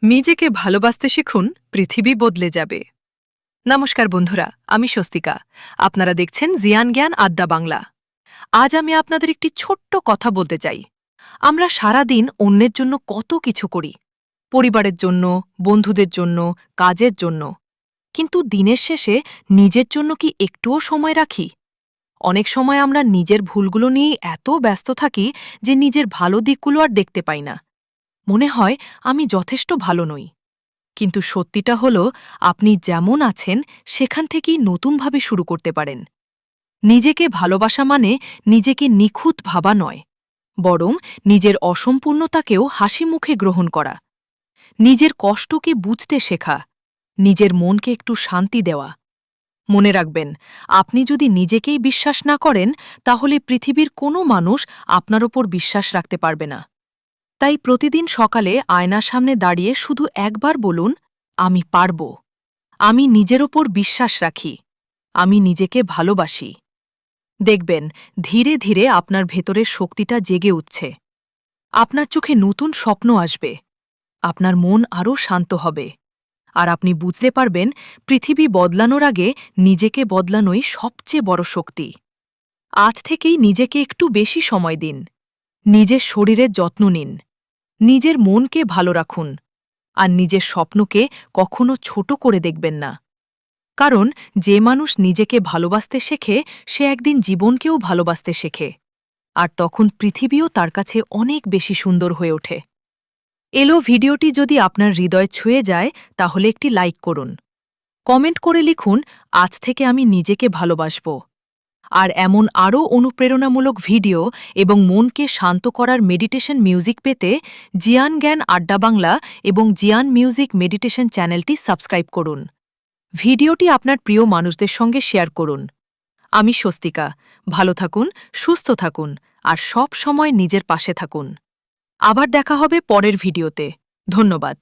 নিজেকে ভালোবাসতে শিখুন, পৃথিবী বদলে যাবে। নমস্কার বন্ধুরা, আমি স্বস্তিকা। আপনারা দেখছেন জিয়ান জ্ঞান আড্ডা বাংলা। আজ আমি আপনাদের একটি ছোট্ট কথা বলতে চাই। আমরা সারা দিন অন্যের জন্য কত কিছু করি, পরিবারের জন্য, বন্ধুদের জন্য, কাজের জন্য। কিন্তু দিনের শেষে নিজের জন্য কি একটুও সময় রাখি? অনেক সময় আমরা নিজের ভুলগুলো নিয়ে এত ব্যস্ত থাকি যে নিজের ভালো দিকগুলো আর দেখতে পাই না। মনে হয় আমি যথেষ্ট ভালো নই। কিন্তু সত্যিটা হল, আপনি যেমন আছেন সেখান থেকেই নতুনভাবে শুরু করতে পারেন। নিজেকে ভালোবাসা মানে নিজেকে নিখুঁত ভাবা নয়, বরং নিজের অসম্পূর্ণতাকেও হাসি মুখে গ্রহণ করা, নিজের কষ্টকে বুঝতে শেখা, নিজের মনকে একটু শান্তি দেওয়া। মনে রাখবেন, আপনি যদি নিজেকেই বিশ্বাস না করেন, তাহলে পৃথিবীর কোনো মানুষ আপনার ওপর বিশ্বাস রাখতে পারবে না। তাই প্রতিদিন সকালে আয়নার সামনে দাঁড়িয়ে শুধু একবার বলুন, আমি পারব, আমি নিজের ওপর বিশ্বাস রাখি, আমি নিজেকে ভালোবাসি। দেখবেন, ধীরে ধীরে আপনার ভেতরের শক্তিটা জেগে উঠছে। আপনার চোখে নতুন স্বপ্ন আসবে, আপনার মন আরও শান্ত হবে, আর আপনি বুঝতে পারবেন পৃথিবী বদলানোর আগে নিজেকে বদলানোই সবচেয়ে বড় শক্তি। আজ থেকেই নিজেকে একটু বেশি সময় দিন, নিজের শরীরের যত্ন নিন, নিজের মনকে ভালো রাখুন, আর নিজের স্বপ্নকে কখনো ছোট করে দেখবেন না। কারণ যে মানুষ নিজেকে ভালোবাসতে শেখে, সে একদিন জীবনকেও ভালোবাসতে শেখে, আর তখন পৃথিবীও তার কাছে অনেক বেশি সুন্দর হয়ে ওঠে। ভিডিওটি যদি আপনার হৃদয় ছুঁয়ে যায়, তাহলে একটি লাইক করুন, কমেন্ট করে লিখুন, আজ থেকে আমি নিজেকে ভালোবাসব। আর এমন আরও অনুপ্রেরণামূলক ভিডিও এবং মনকে শান্ত করার মেডিটেশন মিউজিক পেতে জিয়ান জ্ঞান আড্ডা বাংলা এবং জিয়ান মিউজিক মেডিটেশন চ্যানেলটি সাবস্ক্রাইব করুন। ভিডিওটি আপনার প্রিয় মানুষদের সঙ্গে শেয়ার করুন। আমি স্বস্তিকা। ভালো থাকুন, সুস্থ থাকুন, আর সব সময় নিজের পাশে থাকুন। আবার দেখা হবে পরের ভিডিওতে। ধন্যবাদ।